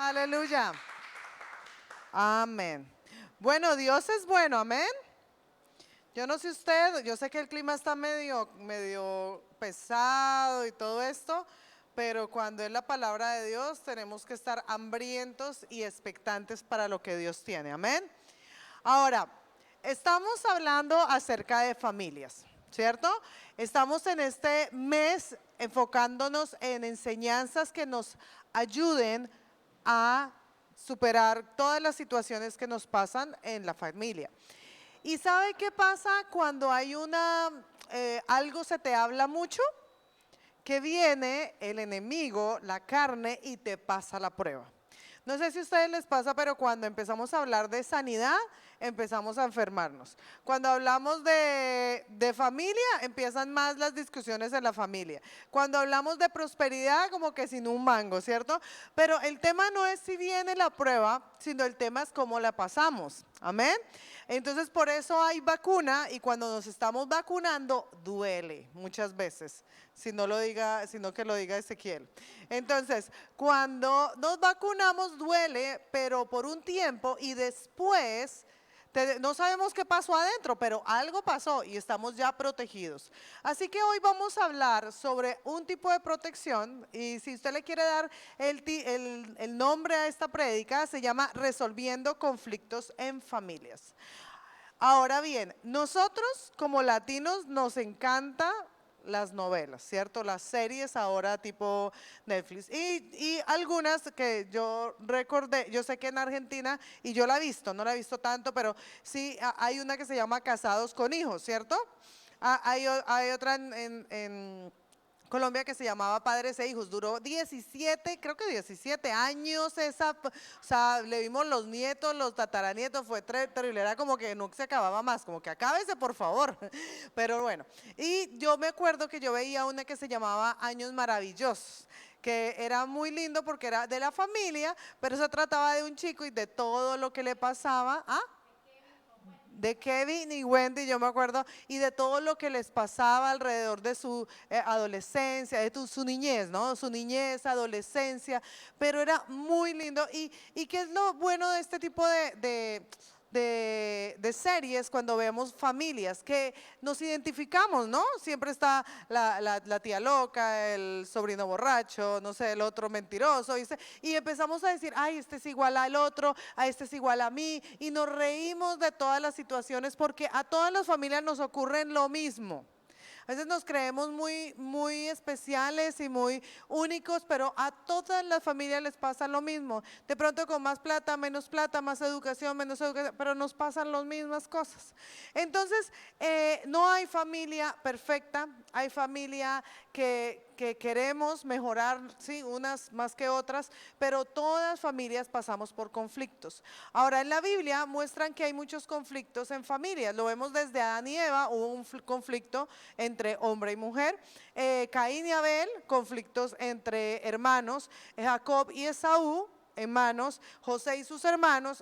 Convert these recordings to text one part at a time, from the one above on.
Aleluya. Amén. Bueno, Dios es bueno, amén. Yo no sé usted, yo sé que el clima está medio pesado y todo esto, pero cuando es la palabra de Dios tenemos que estar hambrientos y expectantes para lo que Dios tiene, amén. Ahora, estamos hablando acerca de familias, ¿cierto? Estamos en este mes enfocándonos en enseñanzas que nos ayuden a superar todas las situaciones que nos pasan en la familia. ¿Y sabe qué pasa cuando hay algo se te habla mucho? Que viene el enemigo, la carne, y te pasa la prueba. No sé si a ustedes les pasa, pero cuando empezamos a hablar de sanidad, empezamos a enfermarnos. Cuando hablamos de familia, empiezan más las discusiones en la familia. Cuando hablamos de prosperidad, como que sin un mango, ¿cierto? Pero el tema no es si viene la prueba, sino el tema es cómo la pasamos. Amén. Entonces, por eso hay vacuna y cuando nos estamos vacunando, duele muchas veces. Sino que lo diga Ezequiel. Entonces, cuando nos vacunamos duele, pero por un tiempo y después no sabemos qué pasó adentro, pero algo pasó y estamos ya protegidos. Así que hoy vamos a hablar sobre un tipo de protección y si usted le quiere dar el nombre a esta prédica, se llama Resolviendo conflictos en familias. Ahora bien, nosotros como latinos nos encanta las novelas, ¿cierto? Las series ahora tipo Netflix y algunas que yo recordé, yo sé que en Argentina, y yo la he visto, no la he visto tanto, pero sí hay una que se llama Casados con Hijos, ¿cierto? Hay otra en Colombia que se llamaba Padres e Hijos, duró 17, creo que 17 años o sea, le vimos los nietos, los tataranietos, fue terrible, era como que no se acababa más, como que acábese por favor, pero bueno, y yo me acuerdo que yo veía una que se llamaba Años Maravillosos, que era muy lindo porque era de la familia, pero se trataba de un chico y de todo lo que le pasaba, ¿ah? De Kevin y Wendy, yo me acuerdo, y de todo lo que les pasaba alrededor de su adolescencia, su niñez, ¿no? Su niñez, adolescencia, pero era muy lindo. ¿Y qué es lo bueno de este tipo de series cuando vemos familias? Que nos identificamos, ¿no? Siempre está la tía loca, el sobrino borracho, no sé, el otro mentiroso, y empezamos a decir, ay, este es igual al otro, a este es igual a mí, y nos reímos de todas las situaciones porque a todas las familias nos ocurren lo mismo. A veces nos creemos muy especiales y muy únicos, pero a todas las familias les pasa lo mismo. De pronto con más plata, más educación, menos educación, pero nos pasan las mismas cosas. Entonces, no hay familia perfecta, hay familia que queremos mejorar, sí, unas más que otras, pero todas familias pasamos por conflictos. Ahora, en la Biblia muestran que hay muchos conflictos en familias. Lo vemos desde Adán y Eva, hubo un conflicto entre hombre y mujer. Caín y Abel, conflictos entre hermanos. Jacob y Esaú, hermanos, José y sus hermanos,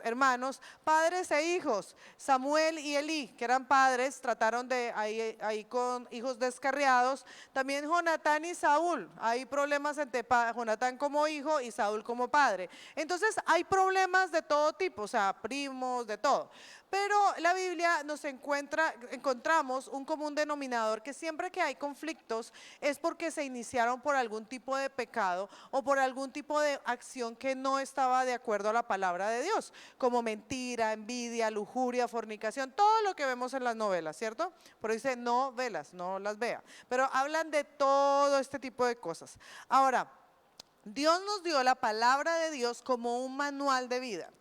padres e hijos, Samuel y Elí, que eran padres, trataron de ahí con hijos descarriados, también Jonatán y Saúl, hay problemas entre Jonatán como hijo y Saúl como padre, entonces hay problemas de todo tipo, o sea, primos, de todo. Pero la Biblia encontramos un común denominador que siempre que hay conflictos es porque se iniciaron por algún tipo de pecado o por algún tipo de acción que no estaba de acuerdo a la palabra de Dios, como mentira, envidia, lujuria, fornicación, todo lo que vemos en las novelas, ¿cierto? Pero dice no velas, no las vea, pero hablan de todo este tipo de cosas. Ahora, Dios nos dio la palabra de Dios como un manual de vida.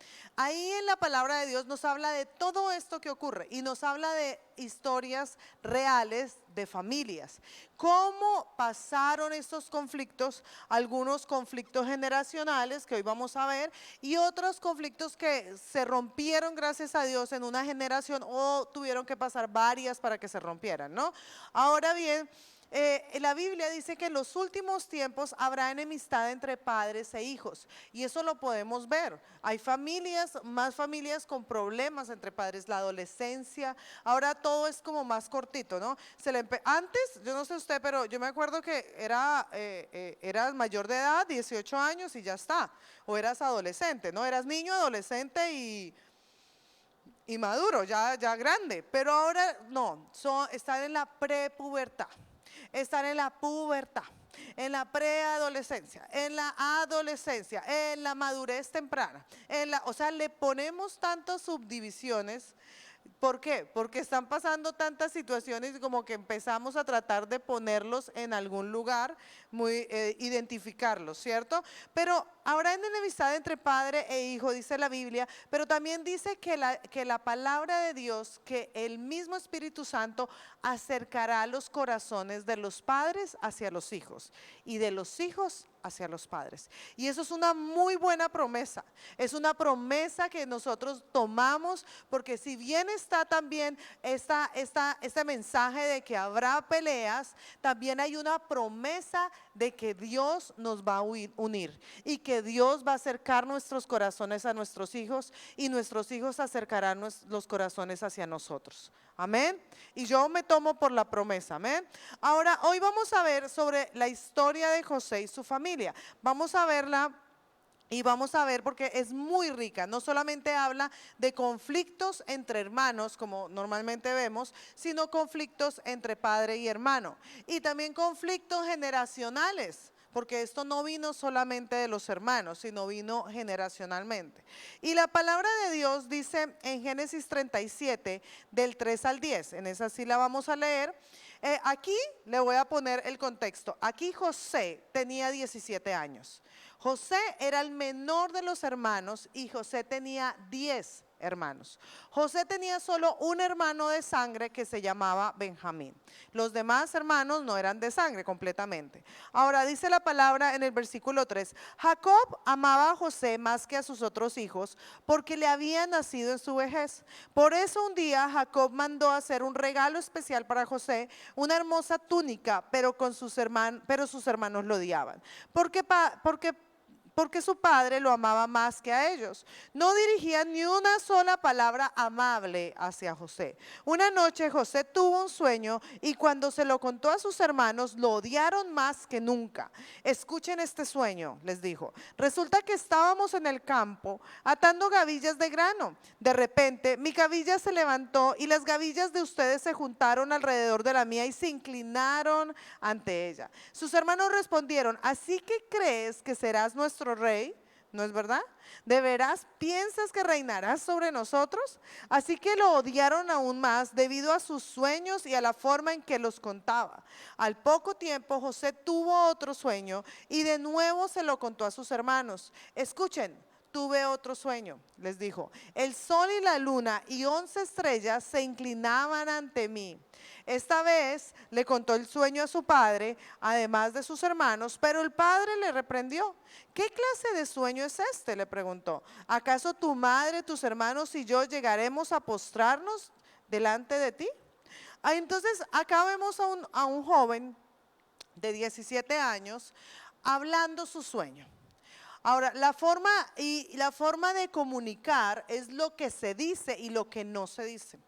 Ahí en la palabra de Dios nos habla de todo esto que ocurre y nos habla de historias reales de familias. Cómo pasaron estos conflictos, algunos conflictos generacionales que hoy vamos a ver y otros conflictos que se rompieron gracias a Dios en una generación o tuvieron que pasar varias para que se rompieran, ¿no? Ahora bien, la Biblia dice que en los últimos tiempos habrá enemistad entre padres e hijos, y eso lo podemos ver. Hay familias, más familias con problemas entre padres, la adolescencia, ahora todo es como más cortito, ¿no? Antes, yo no sé usted, pero yo me acuerdo que eras mayor de edad, 18 años y ya está, o eras adolescente, ¿no? Eras niño, adolescente y maduro, ya grande, pero ahora no, están en la prepubertad, están en la pubertad, en la preadolescencia, en la adolescencia, en la madurez temprana, o sea, le ponemos tantas subdivisiones. ¿Por qué? Porque están pasando tantas situaciones y como que empezamos a tratar de ponerlos en algún lugar, identificarlos, ¿cierto? Pero habrá enemistad entre padre e hijo, dice la Biblia, pero también dice que la palabra de Dios, que el mismo Espíritu Santo acercará los corazones de los padres hacia los hijos y de los hijos hacia los padres. Y eso es una muy buena promesa, es una promesa que nosotros tomamos, porque si bien está también este mensaje de que habrá peleas, también hay una promesa de que Dios nos va a unir y que Dios va a acercar nuestros corazones a nuestros hijos y nuestros hijos acercarán los corazones hacia nosotros. Amén. Y yo me tomo por la promesa. Amén. Ahora, hoy vamos a ver sobre la historia de José y su familia. Vamos a verla y vamos a ver porque es muy rica. No solamente habla de conflictos entre hermanos, como normalmente vemos, sino conflictos entre padre y hermano. Y también conflictos generacionales, porque esto no vino solamente de los hermanos, sino vino generacionalmente. Y la palabra de Dios dice en Génesis 37, del 3 al 10, en esa sí la vamos a leer. Aquí le voy a poner el contexto. Aquí José tenía 17 años. José era el menor de los hermanos y José tenía 10 hermanos. José tenía solo un hermano de sangre que se llamaba Benjamín. Los demás hermanos no eran de sangre completamente. Ahora dice la palabra en el versículo 3, Jacob amaba a José más que a sus otros hijos porque le había nacido en su vejez. Por eso un día Jacob mandó hacer un regalo especial para José, una hermosa túnica, pero sus hermanos lo odiaban. Porque su padre lo amaba más que a ellos. No dirigía ni una sola palabra amable hacia José. Una noche José tuvo un sueño y cuando se lo contó a sus hermanos lo odiaron más que nunca. Escuchen este sueño, les dijo. Resulta que estábamos en el campo atando gavillas de grano. De repente mi gavilla se levantó y las gavillas de ustedes se juntaron alrededor de la mía y se inclinaron ante ella. Sus hermanos respondieron, ¿así que crees que serás nuestro rey? ¿No es verdad? ¿De veras piensas que reinarás sobre nosotros? Así que lo odiaron aún más debido a sus sueños y a la forma en que los contaba. Al poco tiempo José tuvo otro sueño y de nuevo se lo contó a sus hermanos. Escuchen. Tuve otro sueño, les dijo. El sol y la luna y 11 estrellas se inclinaban ante mí. Esta vez le contó el sueño a su padre, además de sus hermanos, pero el padre le reprendió. ¿Qué clase de sueño es este?, le preguntó. ¿Acaso tu madre, tus hermanos y yo llegaremos a postrarnos delante de ti? Entonces acá vemos a un joven de 17 años hablando su sueño. Ahora, la forma de comunicar es lo que se dice y lo que no se dice.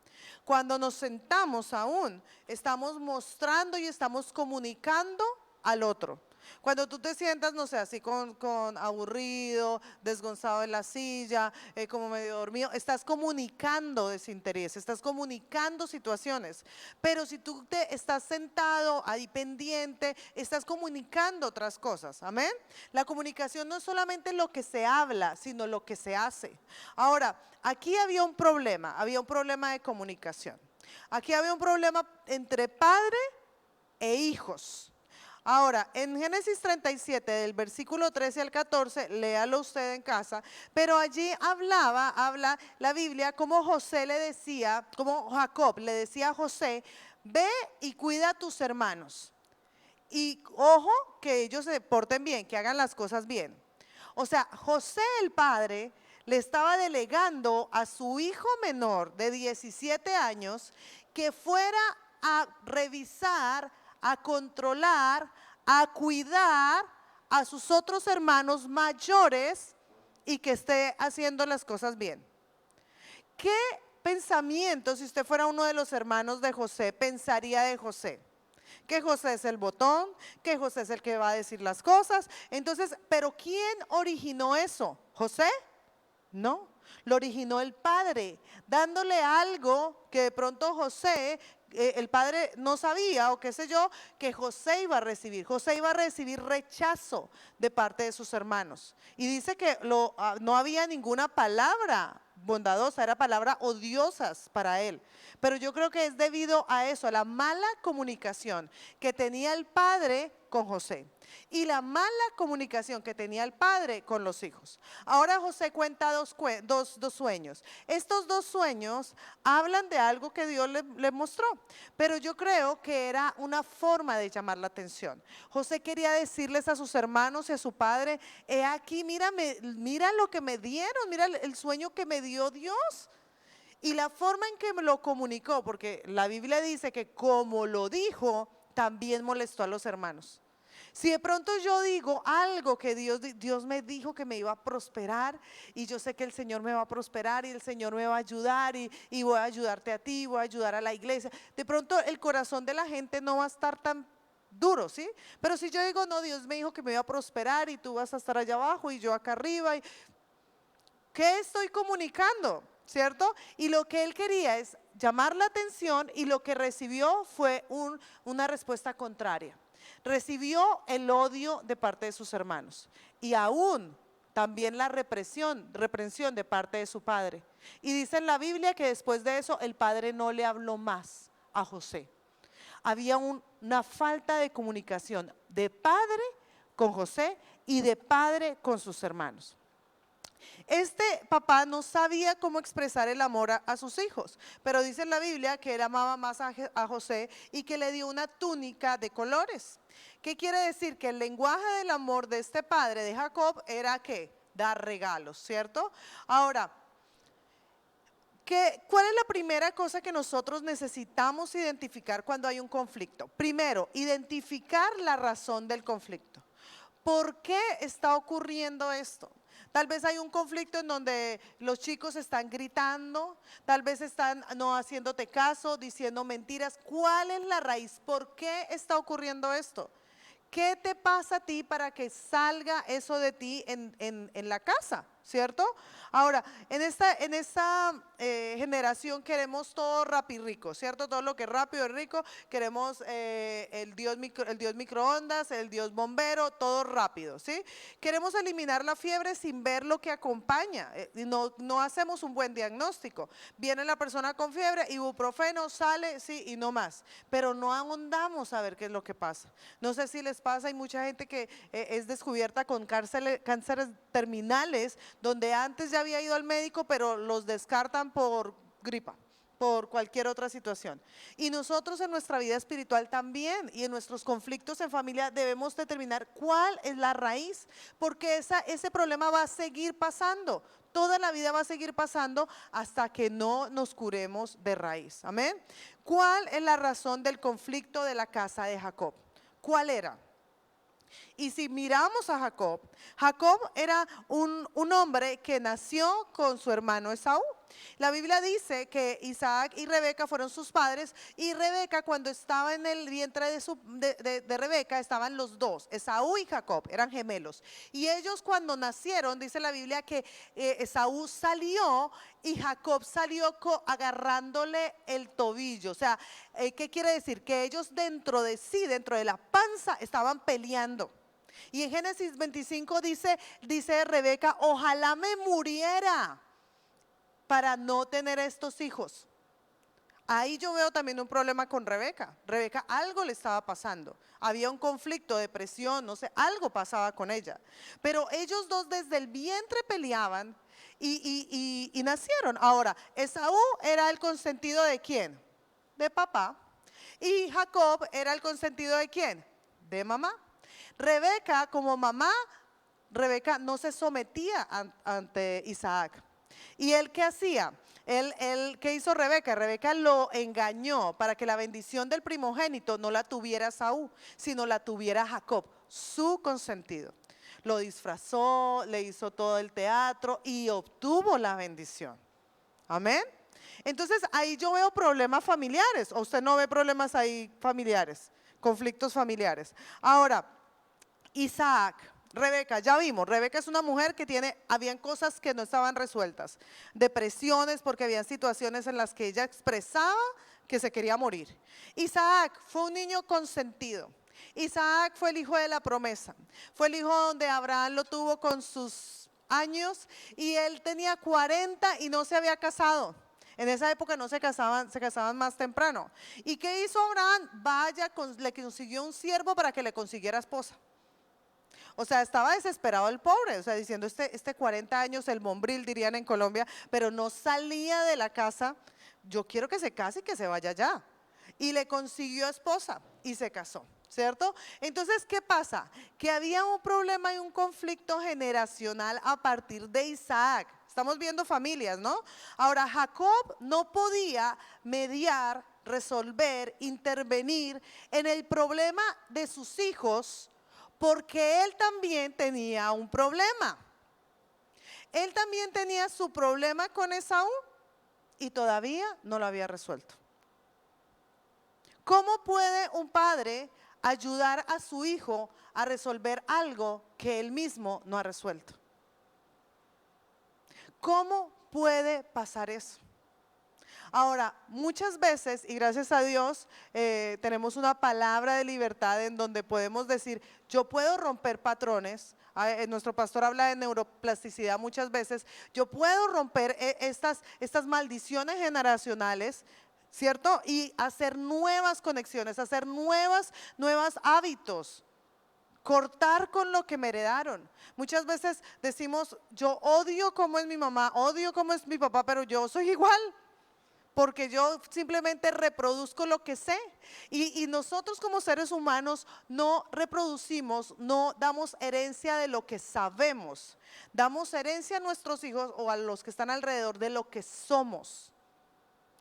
Cuando nos sentamos aún, estamos mostrando y estamos comunicando al otro. Cuando tú te sientas, no sé, así con aburrido, desgonzado en la silla, como medio dormido, estás comunicando desinterés, estás comunicando situaciones. Pero si tú te estás sentado ahí pendiente, estás comunicando otras cosas. Amén. La comunicación no es solamente lo que se habla, sino lo que se hace. Ahora, aquí había un problema de comunicación. Aquí había un problema entre padre e hijos. Ahora, en Génesis 37, del versículo 13 al 14, léalo usted en casa, pero allí habla la Biblia como como Jacob le decía a José, ve y cuida a tus hermanos. Y ojo, que ellos se porten bien, que hagan las cosas bien. O sea, José el padre le estaba delegando a su hijo menor de 17 años que fuera a revisar a controlar, a cuidar a sus otros hermanos mayores y que esté haciendo las cosas bien. ¿Qué pensamiento, si usted fuera uno de los hermanos de José, pensaría de José? Que José es el botón, que José es el que va a decir las cosas. Entonces, ¿pero quién originó eso? ¿José? No, lo originó el padre, dándole algo que de pronto José, el padre no sabía o qué sé yo, que José iba a recibir. José iba a recibir rechazo de parte de sus hermanos. Y dice que no había ninguna palabra bondadosa, era palabra odiosas para él. Pero yo creo que es debido a eso, a la mala comunicación que tenía el padre con José y la mala comunicación que tenía el padre con los hijos. Ahora José cuenta dos sueños. Estos dos sueños hablan de algo que Dios le mostró, pero yo creo que era una forma de llamar la atención. José quería decirles a sus hermanos y a su padre: he aquí, mira lo que me dieron, mira el sueño que me dio Dios. Y la forma en que me lo comunicó, porque la Biblia dice que como lo dijo, también molestó a los hermanos. Si de pronto yo digo algo que Dios me dijo que me iba a prosperar, y yo sé que el Señor me va a prosperar y el Señor me va a ayudar y voy a ayudarte a ti, voy a ayudar a la iglesia, de pronto el corazón de la gente no va a estar tan duro, ¿sí? Pero si yo digo: no, Dios me dijo que me iba a prosperar y tú vas a estar allá abajo y yo acá arriba, ¿qué estoy comunicando? ¿Cierto? Y lo que él quería es llamar la atención, y lo que recibió fue una respuesta contraria. Recibió el odio de parte de sus hermanos y aún también la reprensión de parte de su padre. Y dice en la Biblia que después de eso el padre no le habló más a José. Había una falta de comunicación de padre con José y de padre con sus hermanos. Este papá no sabía cómo expresar el amor a sus hijos, pero dice en la Biblia que él amaba más a José y que le dio una túnica de colores. ¿Qué quiere decir? Que el lenguaje del amor de este padre de Jacob era ¿qué? Dar regalos, ¿cierto? Ahora, ¿cuál es la primera cosa que nosotros necesitamos identificar cuando hay un conflicto? Primero, identificar la razón del conflicto. ¿Por qué está ocurriendo esto? Tal vez hay un conflicto en donde los chicos están gritando, tal vez están no haciéndote caso, diciendo mentiras. ¿Cuál es la raíz? ¿Por qué está ocurriendo esto? ¿Qué te pasa a ti para que salga eso de ti en la casa? ¿Cierto? Ahora, en esta generación queremos todo rápido y rico, ¿cierto? Todo lo que es rápido y rico, queremos el Dios microondas, el Dios bombero, todo rápido, ¿sí? Queremos eliminar la fiebre sin ver lo que acompaña, y no hacemos un buen diagnóstico. Viene la persona con fiebre, ibuprofeno, sale, sí, y no más, pero no ahondamos a ver qué es lo que pasa. No sé si les pasa, hay mucha gente que es descubierta con cánceres terminales, donde antes ya había ido al médico, pero los descartan por gripa, por cualquier otra situación. Y nosotros en nuestra vida espiritual también, y en nuestros conflictos en familia, debemos determinar cuál es la raíz, porque ese problema va a seguir pasando. Toda la vida va a seguir pasando hasta que no nos curemos de raíz. Amén. ¿Cuál es la razón del conflicto de la casa de Jacob? ¿Cuál era? Y si miramos a Jacob, Jacob era un hombre que nació con su hermano Esaú. La Biblia dice que Isaac y Rebeca fueron sus padres, y Rebeca, cuando estaba en el vientre de Rebeca, estaban los dos, Esaú y Jacob, eran gemelos. Y ellos cuando nacieron, dice la Biblia que Esaú salió y Jacob salió agarrándole el tobillo. O sea, ¿qué quiere decir? Que ellos dentro de sí, dentro de la panza, estaban peleando. Y en Génesis 25 dice Rebeca: ojalá me muriera para no tener estos hijos. Ahí yo veo también un problema con Rebeca. Rebeca, algo le estaba pasando. Había un conflicto, depresión, no sé, algo pasaba con ella. Pero ellos dos desde el vientre peleaban y nacieron. Ahora, Esaú era el consentido ¿de quién? De papá. Y Jacob era el consentido ¿de quién? De mamá. Rebeca, como mamá, Rebeca no se sometía ante Isaac. ¿Y él qué hacía? ¿Qué hizo Rebeca? Rebeca lo engañó para que la bendición del primogénito no la tuviera Saúl, sino la tuviera Jacob, su consentido. Lo disfrazó, le hizo todo el teatro y obtuvo la bendición. Amén. Entonces ahí yo veo problemas familiares. ¿O usted no ve problemas ahí familiares? Conflictos familiares. Ahora, Isaac, Rebeca, ya vimos, Rebeca es una mujer que habían cosas que no estaban resueltas, depresiones porque habían situaciones en las que ella expresaba que se quería morir. Isaac fue un niño consentido. Isaac fue el hijo de la promesa, fue el hijo donde Abraham lo tuvo con sus años y él tenía 40 y no se había casado. En esa época no se casaban, se casaban más temprano. ¿Y qué hizo Abraham? Le consiguió un siervo para que le consiguiera esposa. O sea, estaba desesperado el pobre, o sea, diciendo este 40 años, el mombril dirían en Colombia, pero no salía de la casa. Yo quiero que se case y que se vaya ya. Y le consiguió esposa y se casó, ¿cierto? Entonces, ¿qué pasa? Que había un problema y un conflicto generacional a partir de Isaac. Estamos viendo familias, ¿no? Ahora, Jacob no podía mediar, resolver, intervenir en el problema de sus hijos porque él también tenía un problema. Él también tenía su problema con Esaú y todavía no lo había resuelto. ¿Cómo puede un padre ayudar a su hijo a resolver algo que él mismo no ha resuelto? ¿Cómo puede pasar eso? Ahora, muchas veces, y gracias a Dios, tenemos una palabra de libertad en donde podemos decir, yo puedo romper patrones. Nuestro pastor habla de neuroplasticidad muchas veces. Yo puedo romper estas maldiciones generacionales, ¿cierto? Y hacer nuevas conexiones, hacer nuevos hábitos. Cortar con lo que me heredaron. Muchas veces decimos, yo odio cómo es mi mamá, odio cómo es mi papá, pero yo soy igual. Porque yo simplemente reproduzco lo que sé. Y nosotros como seres humanos no reproducimos, no damos herencia de lo que sabemos. Damos herencia a nuestros hijos o a los que están alrededor de lo que somos.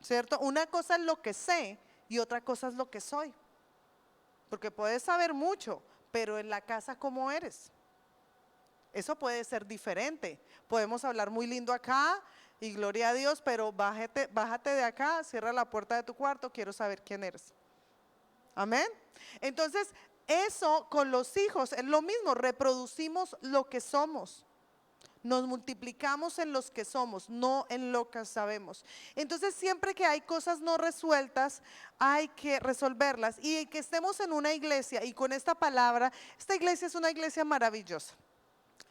¿Cierto? Una cosa es lo que sé y otra cosa es lo que soy. Porque puedes saber mucho, pero en la casa ¿cómo eres? Eso puede ser diferente. Podemos hablar muy lindo acá y gloria a Dios, pero bájate de acá, cierra la puerta de tu cuarto, quiero saber quién eres. Amén. Entonces, eso con los hijos es lo mismo, reproducimos lo que somos. Nos multiplicamos en los que somos, no en lo que sabemos. Entonces, siempre que hay cosas no resueltas, hay que resolverlas. Y que estemos en una iglesia y con esta palabra, esta iglesia es una iglesia maravillosa.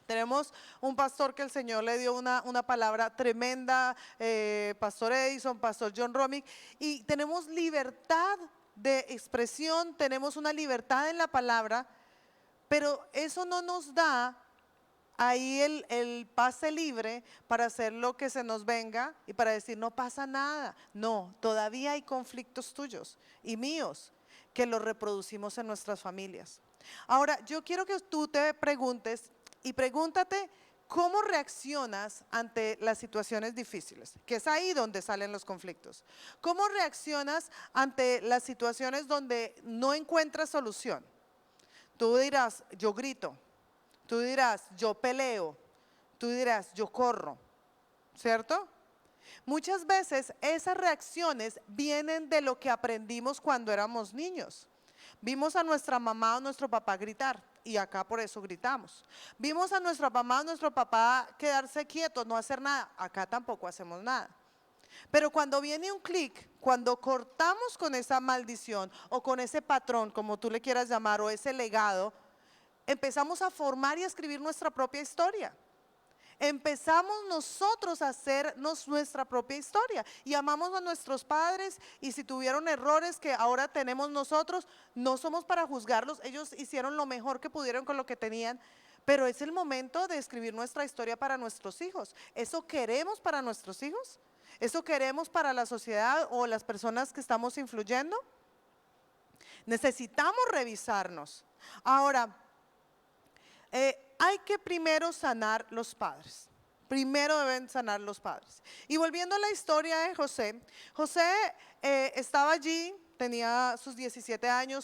Tenemos un pastor que el Señor le dio una palabra tremenda, Pastor Edison, Pastor John Romick, y tenemos libertad de expresión, tenemos una libertad en la palabra, pero eso no nos da ahí el pase libre para hacer lo que se nos venga y para decir no pasa nada. No, todavía hay conflictos tuyos y míos que los reproducimos en nuestras familias. Ahora, yo quiero que tú te preguntes y pregúntate cómo reaccionas ante las situaciones difíciles, que es ahí donde salen los conflictos. ¿Cómo reaccionas ante las situaciones donde no encuentras solución? Tú dirás, yo grito. Tú dirás, yo peleo, tú dirás, yo corro, ¿cierto? Muchas veces esas reacciones vienen de lo que aprendimos cuando éramos niños. Vimos a nuestra mamá o nuestro papá gritar y acá por eso gritamos. Vimos a nuestra mamá o nuestro papá quedarse quietos, no hacer nada, acá tampoco hacemos nada. Pero cuando viene un clic, cuando cortamos con esa maldición o con ese patrón, como tú le quieras llamar, o ese legado, empezamos a formar y a escribir nuestra propia historia. Empezamos nosotros a hacernos nuestra propia historia y amamos a nuestros padres y si tuvieron errores que ahora tenemos nosotros, no somos para juzgarlos, ellos hicieron lo mejor que pudieron con lo que tenían, pero es el momento de escribir nuestra historia para nuestros hijos. ¿Eso queremos para nuestros hijos? ¿Eso queremos para la sociedad o las personas que estamos influyendo? Necesitamos revisarnos. Ahora, hay que primero sanar los padres. Primero deben sanar los padres. Y volviendo a la historia de José, José estaba allí. Tenía sus 17 años,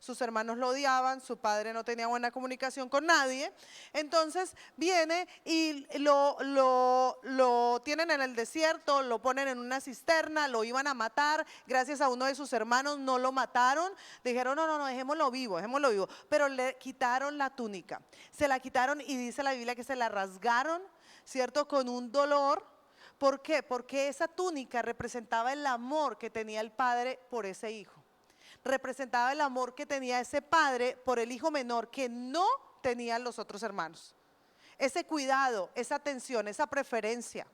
sus hermanos lo odiaban, su padre no tenía buena comunicación con nadie. Entonces viene y lo tienen en el desierto, lo ponen en una cisterna, lo iban a matar. Gracias a uno de sus hermanos no lo mataron. Dijeron, no, dejémoslo vivo, dejémoslo vivo. Pero le quitaron la túnica. Se la quitaron y dice la Biblia que se la rasgaron, ¿cierto? Con un dolor. ¿Por qué? Porque esa túnica representaba el amor que tenía el padre por ese hijo. Representaba el amor que tenía ese padre por el hijo menor que no tenían los otros hermanos. Ese cuidado, esa atención, esa preferencia.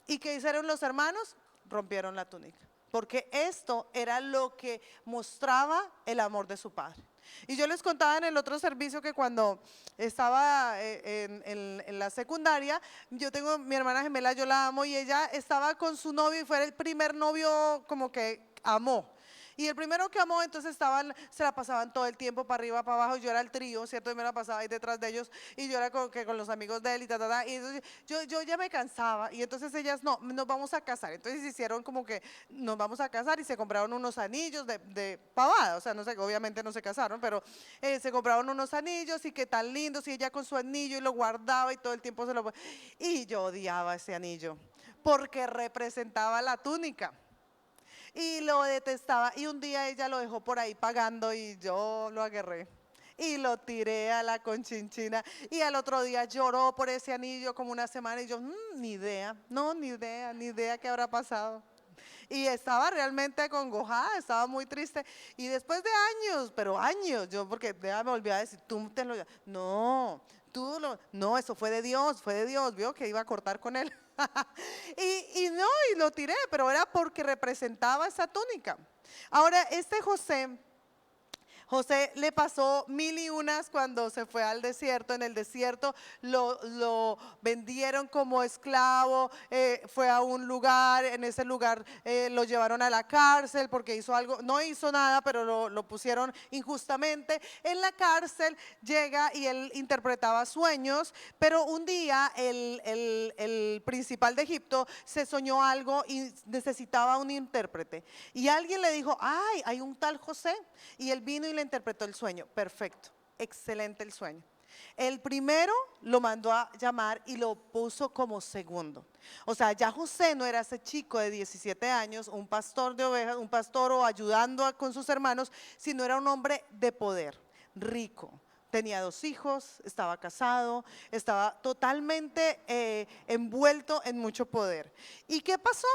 ¿Y qué hicieron los hermanos? Rompieron la túnica. Porque esto era lo que mostraba el amor de su padre. Y yo les contaba en el otro servicio que cuando estaba en la secundaria, yo tengo mi hermana gemela, yo la amo, y ella estaba con su novio y fue el primer novio como que amó. Y el primero que amó, entonces se la pasaban todo el tiempo para arriba, para abajo. Yo era el trío, ¿cierto? Y me la pasaba ahí detrás de ellos. Y yo era con los amigos de él y ta. Y entonces yo ya me cansaba. Y entonces ellas, no, nos vamos a casar. Entonces hicieron como que nos vamos a casar y se compraron unos anillos de pavada. O sea, no sé, obviamente no se casaron, pero se compraron unos anillos y qué tan lindos. Y ella con su anillo y lo guardaba y todo el tiempo se lo... Y yo odiaba ese anillo porque representaba la túnica. Y lo detestaba, y un día ella lo dejó por ahí pagando y yo lo agarré y lo tiré a la conchinchina, y al otro día lloró por ese anillo como una semana y yo, ni idea, ni idea qué habrá pasado. Y estaba realmente acongojada, estaba muy triste. Y después de años, pero años, yo porque ya me volví a decir, tú te lo... No, eso fue de Dios, vio que iba a cortar con él. y lo tiré, pero era porque representaba esa túnica. Ahora, José le pasó mil y unas cuando se fue al desierto. En el desierto lo vendieron como esclavo, fue a un lugar, en ese lugar lo llevaron a la cárcel porque hizo algo, no hizo nada, pero lo pusieron injustamente. En la cárcel llega y él interpretaba sueños, pero un día el principal de Egipto se soñó algo y necesitaba un intérprete. Y alguien le dijo, ay, hay un tal José, y él vino y le interpretó el sueño. Perfecto, excelente el sueño. El primero lo mandó a llamar y lo puso como segundo. O sea, ya José no era ese chico de 17 años, un pastor de ovejas, un pastor o ayudando con sus hermanos, sino era un hombre de poder, rico. Tenía 2 hijos, estaba casado, estaba totalmente envuelto en mucho poder. ¿Y qué pasó?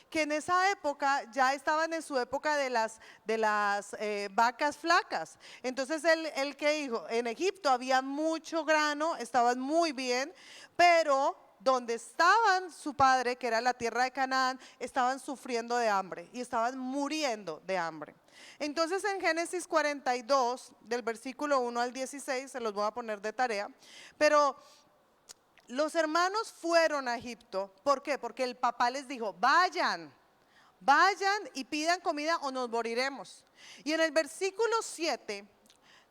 Que en esa época ya estaban en su época de las vacas flacas. Entonces él ¿qué dijo? En Egipto había mucho grano, estaban muy bien, pero donde estaban su padre, que era la tierra de Canaán, estaban sufriendo de hambre y estaban muriendo de hambre. Entonces en Génesis 42, del versículo 1 al 16, se los voy a poner de tarea, pero los hermanos fueron a Egipto. ¿Por qué? Porque el papá les dijo, vayan y pidan comida o nos moriremos. Y en el versículo 7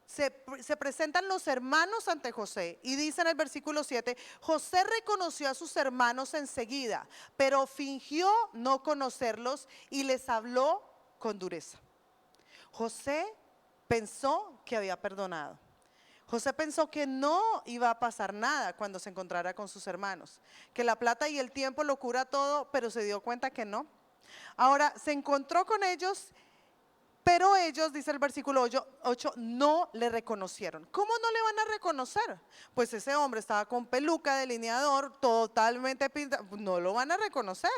se presentan los hermanos ante José y dice en el versículo 7, José reconoció a sus hermanos enseguida, pero fingió no conocerlos y les habló con dureza. José pensó que había perdonado. José pensó que no iba a pasar nada cuando se encontrara con sus hermanos, que la plata y el tiempo lo cura todo, pero se dio cuenta que no. Ahora se encontró con ellos, pero ellos, dice el versículo 8, no le reconocieron. ¿Cómo no le van a reconocer? Pues ese hombre estaba con peluca, delineador, totalmente pintado, no lo van a reconocer.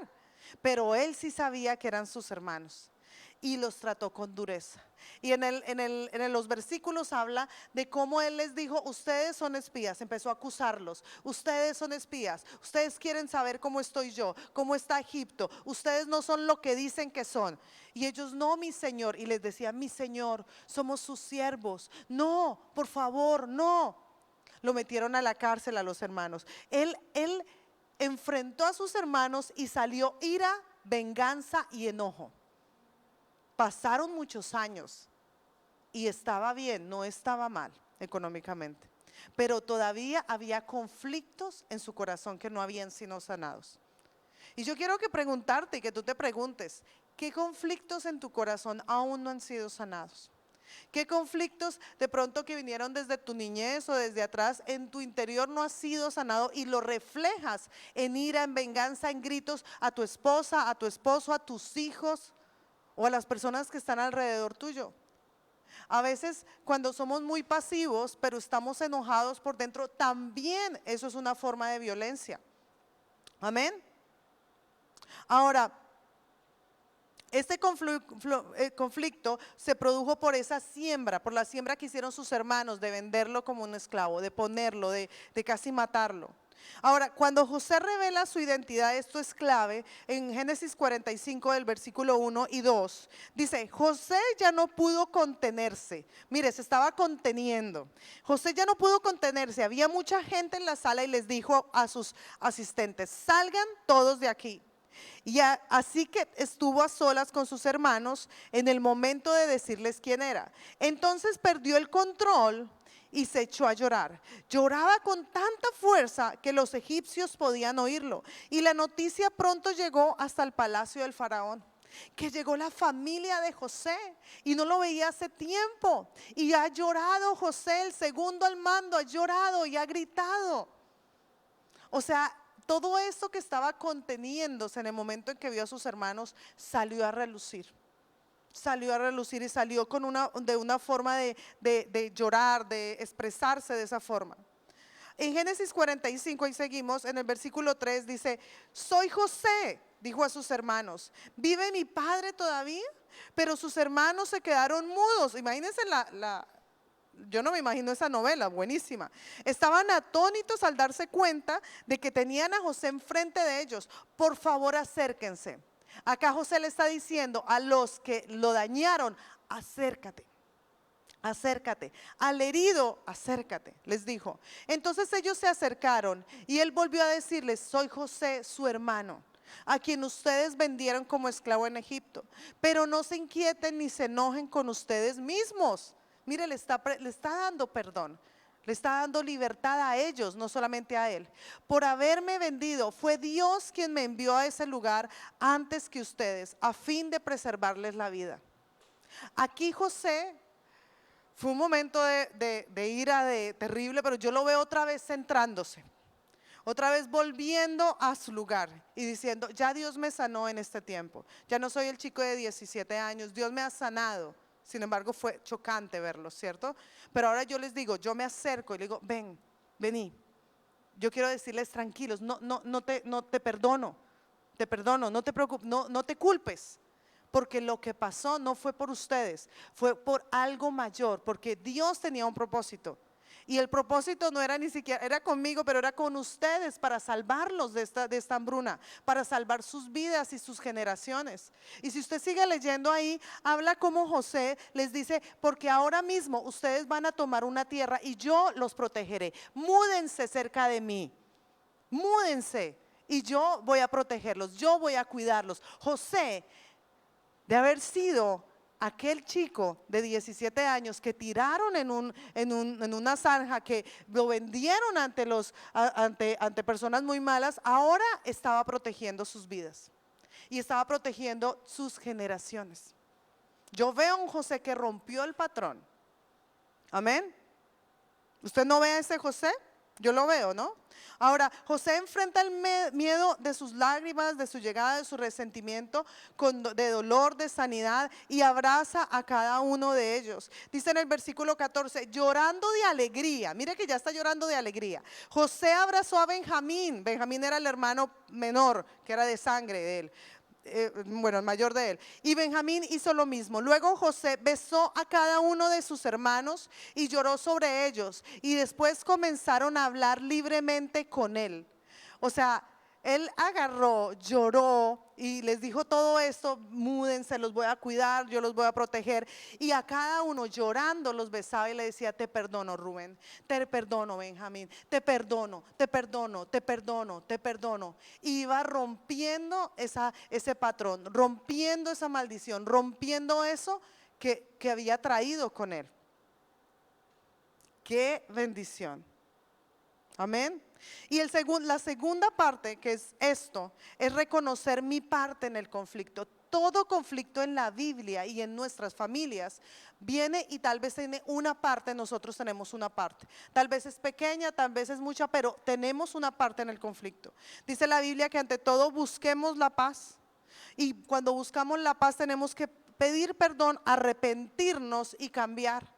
Pero él sí sabía que eran sus hermanos y los trató con dureza. Y en los versículos habla de cómo él les dijo, ustedes son espías, empezó a acusarlos, ustedes son espías, ustedes quieren saber cómo estoy yo, cómo está Egipto, ustedes no son lo que dicen que son. Y ellos, no, mi señor, y les decía, mi señor, somos sus siervos, no, por favor, no. Lo metieron a la cárcel a los hermanos. Él enfrentó a sus hermanos y salió ira, venganza y enojo. Pasaron muchos años y estaba bien, no estaba mal económicamente. pero todavía había conflictos en su corazón que no habían sido sanados. Y yo quiero que preguntarte y que tú te preguntes, ¿qué conflictos en tu corazón aún no han sido sanados? ¿Qué conflictos de pronto que vinieron desde tu niñez o desde atrás en tu interior no has sido sanado y lo reflejas en ira, en venganza, en gritos a tu esposa, a tu esposo, a tus hijos o a las personas que están alrededor tuyo? A veces cuando somos muy pasivos pero estamos enojados por dentro, también eso es una forma de violencia. Amén. Ahora, este conflicto se produjo por esa siembra, por la siembra que hicieron sus hermanos de venderlo como un esclavo, de ponerlo, de casi matarlo. Ahora, cuando José revela su identidad, esto es clave, en Génesis 45 del versículo 1 y 2, dice, José ya no pudo contenerse. Mire, se estaba conteniendo. José ya no pudo contenerse, había mucha gente en la sala y les dijo a sus asistentes, salgan todos de aquí. Y así que estuvo a solas con sus hermanos en el momento de decirles quién era. Entonces perdió el control y se echó a llorar. Lloraba con tanta fuerza que los egipcios podían oírlo. Y la noticia pronto llegó hasta el palacio del faraón, que llegó la familia de José y no lo veía hace tiempo. Y ha llorado José, el segundo al mando, ha llorado y ha gritado. O sea, todo eso que estaba conteniéndose en el momento en que vio a sus hermanos salió a relucir. Salió a relucir y salió de una forma de llorar, de expresarse de esa forma. En Génesis 45, y seguimos, en el versículo 3 dice, soy José, dijo a sus hermanos, ¿vive mi padre todavía? Pero sus hermanos se quedaron mudos. Imagínense yo no me imagino esa novela, buenísima. Estaban atónitos al darse cuenta de que tenían a José enfrente de ellos. Por favor, acérquense. Acá José le está diciendo a los que lo dañaron, acércate. Acércate, al herido, acércate, les dijo. Entonces ellos se acercaron y él volvió a decirles, soy José, su hermano, a quien ustedes vendieron como esclavo en Egipto. Pero no se inquieten ni se enojen con ustedes mismos. Mire, le está dando perdón, le está dando libertad a ellos, no solamente a él. Por haberme vendido, fue Dios quien me envió a ese lugar antes que ustedes, a fin de preservarles la vida. Aquí José fue un momento de ira terrible, pero yo lo veo otra vez centrándose, otra vez volviendo a su lugar y diciendo, ya Dios me sanó en este tiempo, ya no soy el chico de 17 años, Dios me ha sanado. Sin embargo, fue chocante verlo, ¿cierto? Pero ahora yo les digo, yo me acerco y le digo, vení. Yo quiero decirles tranquilos, no te perdono, no te preocupes, no te culpes. Porque lo que pasó no fue por ustedes, fue por algo mayor, porque Dios tenía un propósito. Y el propósito no era ni siquiera, era conmigo, pero era con ustedes para salvarlos de esta hambruna, para salvar sus vidas y sus generaciones. Y si usted sigue leyendo ahí, habla como José les dice, porque ahora mismo ustedes van a tomar una tierra y yo los protegeré. Múdense cerca de mí, múdense y yo voy a protegerlos, yo voy a cuidarlos. José, de haber sido aquel chico de 17 años que tiraron en una zanja, que lo vendieron ante personas muy malas, ahora estaba protegiendo sus vidas y estaba protegiendo sus generaciones. Yo veo a un José que rompió el patrón. Amén. ¿Usted no ve a ese José? Yo lo veo, ¿no? Ahora, José enfrenta el miedo de sus lágrimas, de su llegada, de su resentimiento, de dolor, de sanidad, y abraza a cada uno de ellos. Dice en el versículo 14, llorando de alegría, mire que ya está llorando de alegría. José abrazó a Benjamín. Benjamín era el hermano menor, que era de sangre de él. Bueno, el mayor de él. Y Benjamín hizo lo mismo. Luego José besó a cada uno de sus hermanos y lloró sobre ellos. Y después comenzaron a hablar libremente con él. O sea, él agarró, lloró y les dijo todo esto, múdense, los voy a cuidar, yo los voy a proteger. Y a cada uno llorando los besaba y le decía, te perdono Rubén, te perdono Benjamín, te perdono, te perdono, te perdono, te perdono. Y iba rompiendo ese patrón, rompiendo esa maldición, rompiendo eso que había traído con él. Qué bendición. Amén. Y la segunda parte, que es esto, es reconocer mi parte en el conflicto. Todo conflicto en la Biblia y en nuestras familias viene y tal vez tiene una parte, nosotros tenemos una parte. Tal vez es pequeña, tal vez es mucha, pero tenemos una parte en el conflicto. Dice la Biblia que ante todo busquemos la paz. Y cuando buscamos la paz tenemos que pedir perdón, arrepentirnos y cambiar.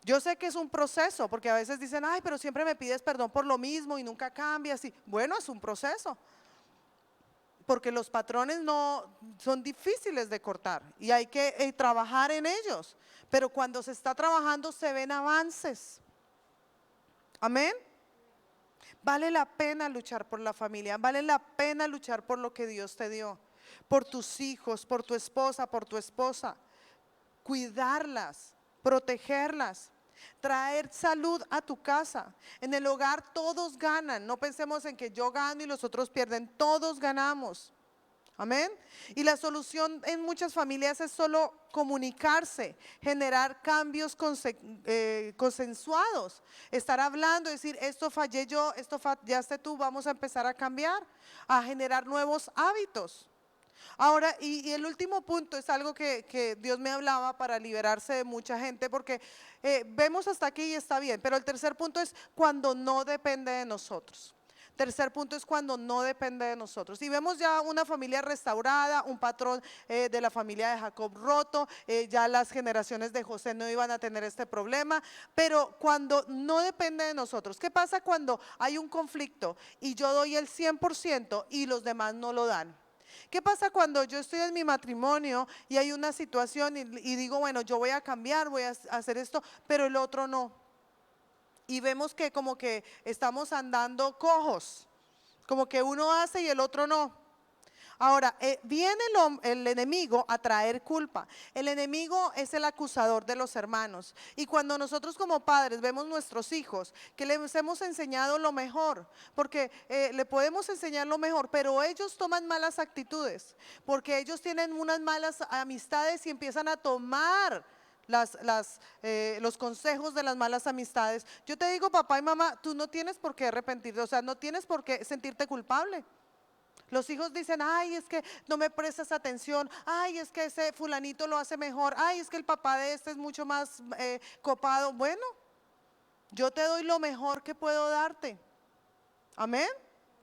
Yo sé que es un proceso, porque a veces dicen, ay, pero siempre me pides perdón por lo mismo y nunca cambias. Y bueno, es un proceso, porque los patrones no son difíciles de cortar y hay que trabajar en ellos. Pero cuando se está trabajando se ven avances. Amén. Vale la pena luchar por la familia, vale la pena luchar por lo que Dios te dio, por tus hijos, por tu esposa, por tu esposa. Cuidarlas, protegerlas, traer salud a tu casa. En el hogar todos ganan, no pensemos en que yo gano y los otros pierden, todos ganamos. Amén. Y la solución en muchas familias es solo comunicarse, generar cambios consensuados, estar hablando, decir, esto fallé yo, esto fallaste tú, vamos a empezar a cambiar, a generar nuevos hábitos. Ahora, y el último punto es algo que Dios me hablaba para liberarse de mucha gente, porque vemos hasta aquí y está bien, pero el tercer punto es cuando no depende de nosotros. Tercer punto es cuando no depende de nosotros. Y vemos ya una familia restaurada, un patrón de la familia de Jacob roto, ya las generaciones de José no iban a tener este problema, pero cuando no depende de nosotros, ¿qué pasa cuando hay un conflicto y yo doy el 100% y los demás no lo dan? ¿Qué pasa cuando yo estoy en mi matrimonio y hay una situación y digo, bueno, yo voy a cambiar, voy a hacer esto, pero el otro no? Y vemos que como que estamos andando cojos, como que uno hace y el otro no. Ahora, viene el enemigo a traer culpa. El enemigo es el acusador de los hermanos. Y cuando nosotros como padres vemos nuestros hijos, que les hemos enseñado lo mejor, porque le podemos enseñar lo mejor, pero ellos toman malas actitudes, porque ellos tienen unas malas amistades y empiezan a tomar los consejos de las malas amistades. Yo te digo, papá y mamá, tú no tienes por qué arrepentirte, o sea, no tienes por qué sentirte culpable. Los hijos dicen, ay, es que no me prestas atención, ay, es que ese fulanito lo hace mejor, ay, es que el papá de este es mucho más copado. Bueno, yo te doy lo mejor que puedo darte. Amén.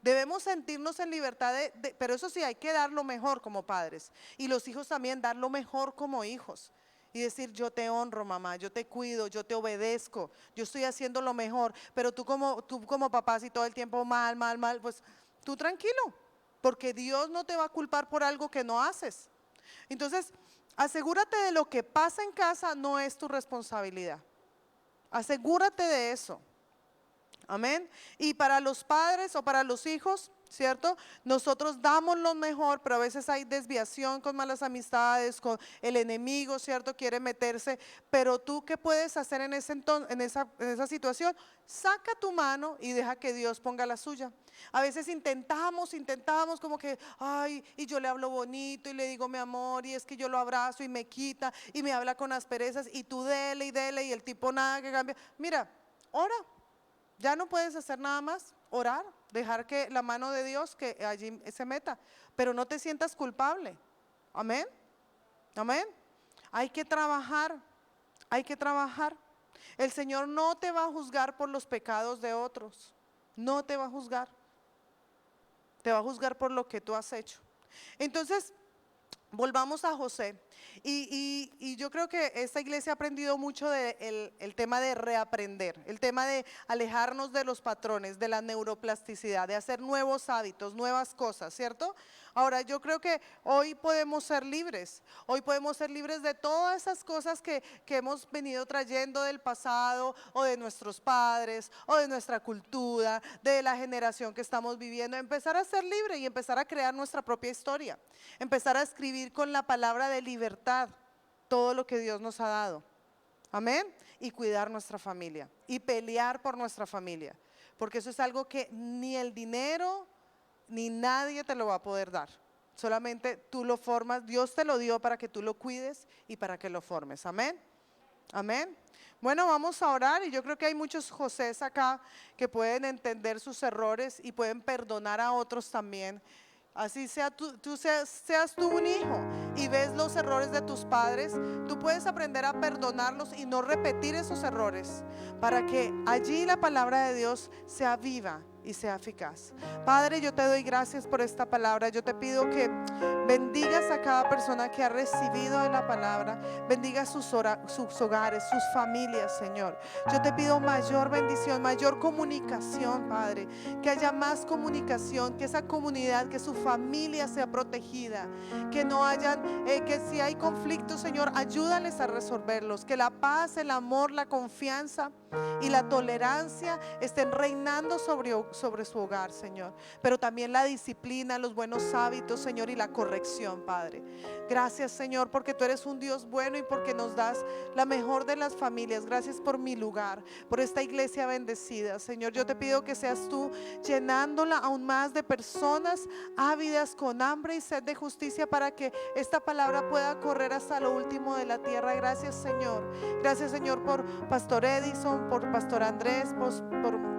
Debemos sentirnos en libertad pero eso sí, hay que dar lo mejor como padres. Y los hijos también dar lo mejor como hijos. Y decir, yo te honro, mamá, yo te cuido, yo te obedezco, yo estoy haciendo lo mejor. Pero tú como papá, si todo el tiempo mal, mal, mal, pues tú tranquilo, porque Dios no te va a culpar por algo que no haces. Entonces, asegúrate de lo que pasa en casa no es tu responsabilidad. Asegúrate de eso. Amén. Y para los padres o para los hijos, ¿cierto? Nosotros damos lo mejor, pero a veces hay desviación con malas amistades, con el enemigo, ¿cierto? Quiere meterse, pero tú, ¿qué puedes hacer en esa situación? Saca tu mano y deja que Dios ponga la suya. A veces intentamos como que, ay, y yo le hablo bonito y le digo mi amor, y es que yo lo abrazo y me quita y me habla con asperezas y tú dele y el tipo nada que cambia. Mira, ora. Ya no puedes hacer nada más, orar, dejar que la mano de Dios que allí se meta, pero no te sientas culpable. Amén. Amén. Hay que trabajar, hay que trabajar. El Señor no te va a juzgar por los pecados de otros, no te va a juzgar, te va a juzgar por lo que tú has hecho. Entonces, volvamos a José. Y yo creo que esta iglesia ha aprendido mucho el tema de reaprender, el tema de alejarnos de los patrones, de la neuroplasticidad, de hacer nuevos hábitos, nuevas cosas, ¿cierto? Ahora, yo creo que hoy podemos ser libres, hoy podemos ser libres de todas esas cosas que hemos venido trayendo del pasado o de nuestros padres o de nuestra cultura, de la generación que estamos viviendo, empezar a ser libre y empezar a crear nuestra propia historia, empezar a escribir con la palabra de libertad todo lo que Dios nos ha dado. Amén. Y cuidar nuestra familia y pelear por nuestra familia, porque eso es algo que ni el dinero ni nadie te lo va a poder dar. Solamente tú lo formas, Dios te lo dio para que tú lo cuides y para que lo formes. Amén. Amén. Bueno, vamos a orar y yo creo que hay muchos Josés acá que pueden entender sus errores y pueden perdonar a otros también. Así sea seas tú un hijo y ves los errores de tus padres, tú puedes aprender a perdonarlos y no repetir esos errores para que allí la palabra de Dios sea viva y sea eficaz. Padre, yo te doy gracias por esta palabra. Yo te pido que bendigas a cada persona que ha recibido de la palabra. Bendiga sus hogares, sus familias, Señor. Yo te pido mayor bendición, mayor comunicación, Padre. Que haya más comunicación, que esa comunidad, que su familia sea protegida. Que no hayan, que si hay conflictos, Señor, ayúdales a resolverlos. Que la paz, el amor, la confianza y la tolerancia estén reinando sobre su hogar, Señor. Pero también la disciplina, los buenos hábitos, Señor, y la corrección, Padre. Gracias, Señor, porque tú eres un Dios bueno y porque nos das la mejor de las familias. Gracias por mi lugar, por esta iglesia bendecida, Señor. Yo te pido que seas tú llenándola aún más de personas ávidas con hambre y sed de justicia para que esta palabra pueda correr hasta lo último de la tierra. Gracias, Señor. Gracias, Señor, por Pastor Edison, por Pastor Andrés, por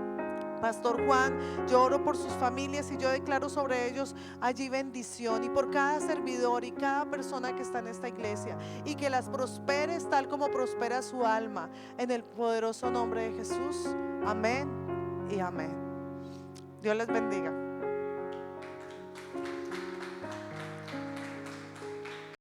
Pastor Juan. Yo oro por sus familias y yo declaro sobre ellos allí bendición, y por cada servidor y cada persona que está en esta iglesia, y que las prosperes tal como prospera su alma, en el poderoso nombre de Jesús. Amén y amén. Dios les bendiga.